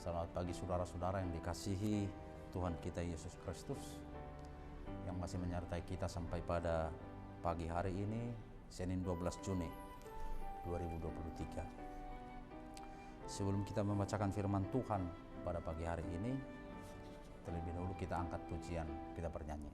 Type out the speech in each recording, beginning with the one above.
Selamat pagi saudara-saudara yang dikasihi Tuhan kita Yesus Kristus, yang masih menyertai kita sampai pada pagi hari ini, Senin 12 Juni 2023. Sebelum kita membacakan firman Tuhan pada pagi hari ini, terlebih dahulu kita angkat pujian, kita bernyanyi.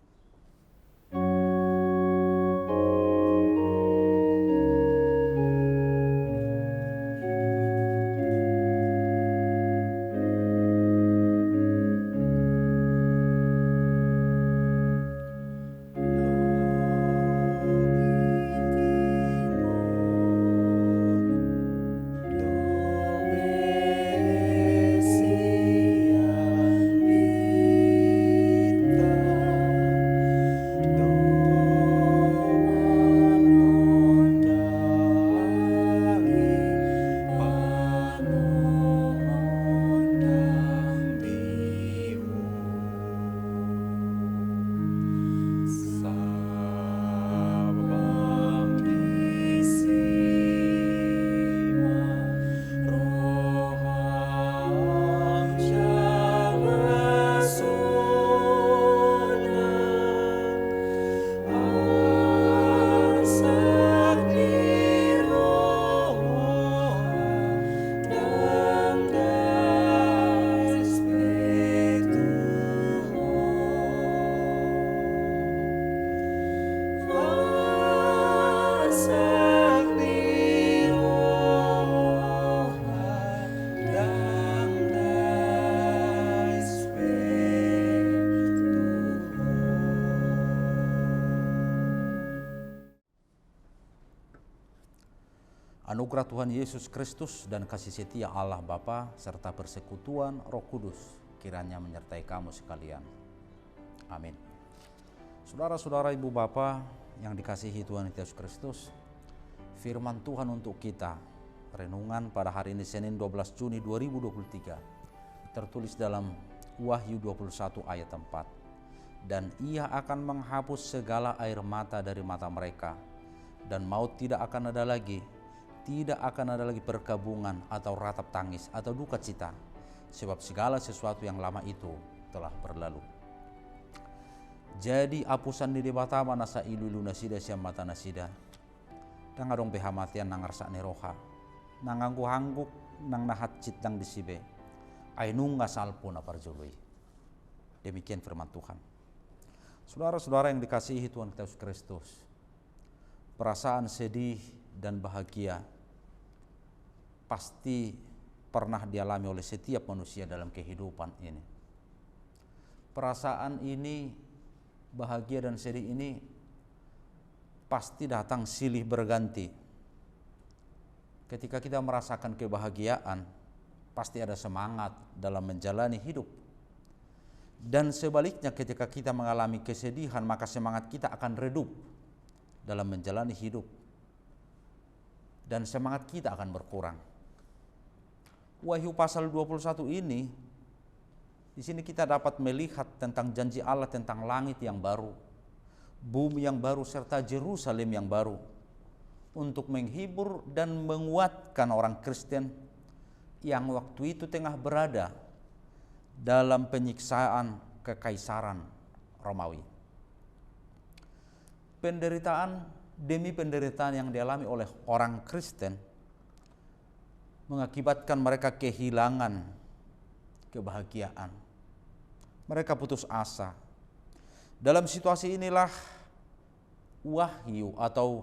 Anugerah Tuhan Yesus Kristus dan kasih setia Allah Bapa serta persekutuan Roh Kudus kiranya menyertai kamu sekalian. Amin. Saudara-saudara, Ibu Bapa yang dikasihi Tuhan Yesus Kristus, firman Tuhan untuk kita, renungan pada hari ini Senin 12 Juni 2023, tertulis dalam Wahyu 21 ayat 4. Dan Ia akan menghapus segala air mata dari mata mereka, dan maut tidak akan ada lagi. Tidak akan ada lagi perkabungan atau ratap tangis atau duka cita, sebab segala sesuatu yang lama itu telah berlalu. Jadi apusan di debatama nasa ilu nasida siamata nasida, dangadong behamatian nangarsa neroha, nangangguk nang nahat citang disibe, ainunga salpuna parjului. Demikian firman Tuhan. Saudara-saudara yang dikasihi Tuhan Yesus Kristus, perasaan sedih dan bahagia pasti pernah dialami oleh setiap manusia dalam kehidupan ini. Perasaan ini, bahagia dan sedih ini pasti datang silih berganti. Ketika kita merasakan kebahagiaan, pasti ada semangat dalam menjalani hidup. Dan sebaliknya, ketika kita mengalami kesedihan, maka semangat kita akan redup dalam menjalani hidup. Dan semangat kita akan berkurang. Wahyu pasal 21 ini, di sini kita dapat melihat tentang janji Allah tentang langit yang baru, bumi yang baru serta Yerusalem yang baru, untuk menghibur dan menguatkan orang Kristen yang waktu itu tengah berada dalam penyiksaan kekaisaran Romawi. Penderitaan demi penderitaan yang dialami oleh orang Kristen mengakibatkan mereka kehilangan kebahagiaan. Mereka putus asa. Dalam situasi inilah wahyu atau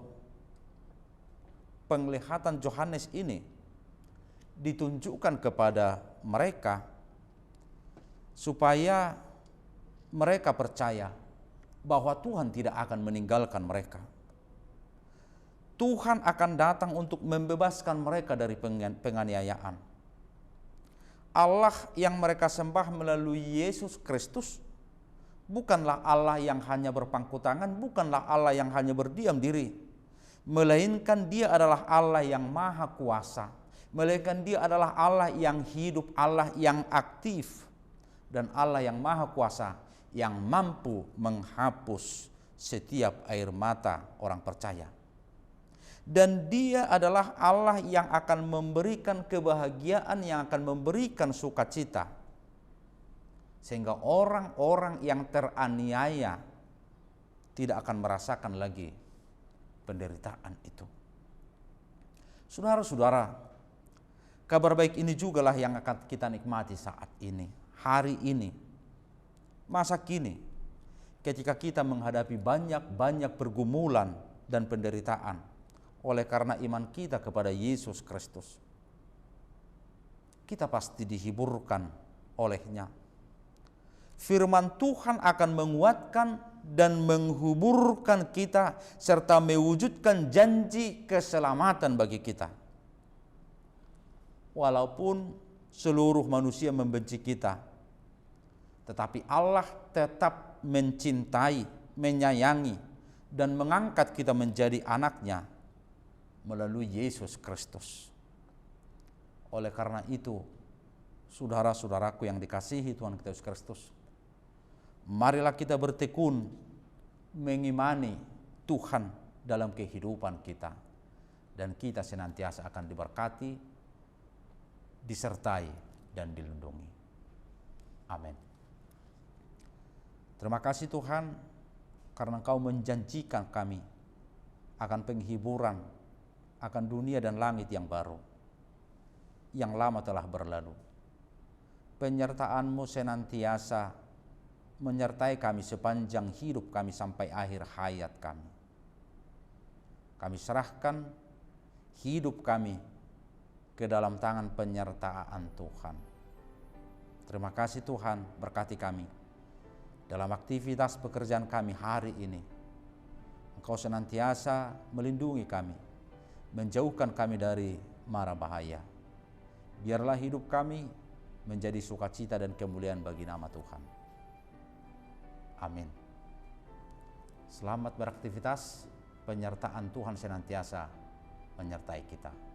penglihatan Yohanes ini ditunjukkan kepada mereka supaya mereka percaya bahwa Tuhan tidak akan meninggalkan mereka. Tuhan akan datang untuk membebaskan mereka dari penganiayaan. Allah yang mereka sembah melalui Yesus Kristus bukanlah Allah yang hanya berpangku tangan, bukanlah Allah yang hanya berdiam diri, melainkan Dia adalah Allah yang maha kuasa, melainkan Dia adalah Allah yang hidup, Allah yang aktif, dan Allah yang maha kuasa yang mampu menghapus setiap air mata orang percaya. Dan Dia adalah Allah yang akan memberikan kebahagiaan, yang akan memberikan sukacita. Sehingga orang-orang yang teraniaya tidak akan merasakan lagi penderitaan itu. Saudara-saudara, kabar baik ini jugalah yang akan kita nikmati saat ini, hari ini, masa kini, ketika kita menghadapi banyak pergumulan dan penderitaan oleh karena iman kita kepada Yesus Kristus. Kita pasti dihiburkan olehnya. Firman Tuhan akan menguatkan dan menghuburkan kita serta mewujudkan janji keselamatan bagi kita. Walaupun seluruh manusia membenci kita, tetapi Allah tetap mencintai, menyayangi, dan mengangkat kita menjadi anaknya melalui Yesus Kristus. Oleh karena itu, saudara-saudaraku yang dikasihi Tuhan kita Yesus Kristus, marilah kita bertekun mengimani Tuhan dalam kehidupan kita, dan kita senantiasa akan diberkati, disertai, dan dilindungi. Amin. Terima kasih Tuhan, karena Engkau menjanjikan kami akan penghiburan, akan dunia dan langit yang baru. Yang lama telah berlalu. Penyertaan-Mu senantiasa menyertai kami sepanjang hidup kami sampai akhir hayat kami. Kami serahkan hidup kami ke dalam tangan penyertaan Tuhan. Terima kasih Tuhan, berkati kami dalam aktivitas pekerjaan kami hari ini. Engkau senantiasa melindungi kami, menjauhkan kami dari mara bahaya. Biarlah hidup kami menjadi sukacita dan kemuliaan bagi nama Tuhan. Amin. Selamat beraktivitas, penyertaan Tuhan senantiasa menyertai kita.